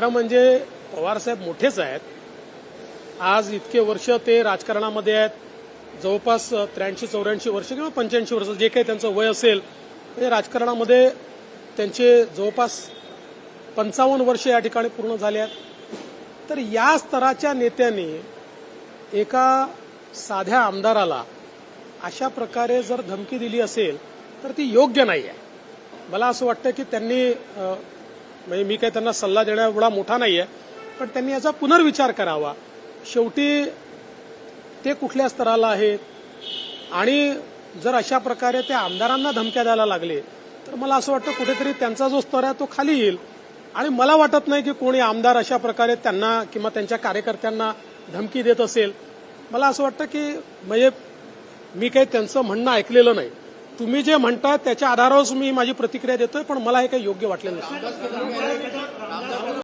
खरं म्हणजे पवारसाहेब मोठेच आहेत. आज इतके वर्ष ते राजकारणामध्ये आहेत. जवळपास 83-84 वर्ष किंवा 85 वर्ष जे काही त्यांचं वय असेल ते राजकारणामध्ये त्यांचे जवळपास 55 वर्ष या ठिकाणी पूर्ण झाले आहेत. तर या स्तराच्या नेत्यांनी एका साध्या आमदाराला अशा प्रकारे जर धमकी दिली असेल तर ती योग्य नाही आहे. मला असं वाटतं की त्यांनी म्हणजे मी काही त्यांना सल्ला देण्या एवढा मोठा नाही आहे, पण त्यांनी याचा पुनर्विचार करावा. शेवटी ते कुठल्या स्तराला आहेत आणि जर अशा प्रकारे ते आमदारांना धमक्या द्यायला लागले तर मला असं वाटतं कुठेतरी त्यांचा जो स्तर आहे तो खाली येईल. आणि मला वाटत नाही की कोणी आमदार अशा प्रकारे त्यांना किंवा त्यांच्या कार्यकर्त्यांना धमकी देत असेल. मला असं वाटतं की म्हणजे मी काही त्यांचं म्हणणं ऐकलेलं नाही. तुम्ही जे म्हणताय त्याच्या आधारावर मी माझी प्रतिक्रिया देतोय, पण मला हे काही योग्य वाटलेलं नाही.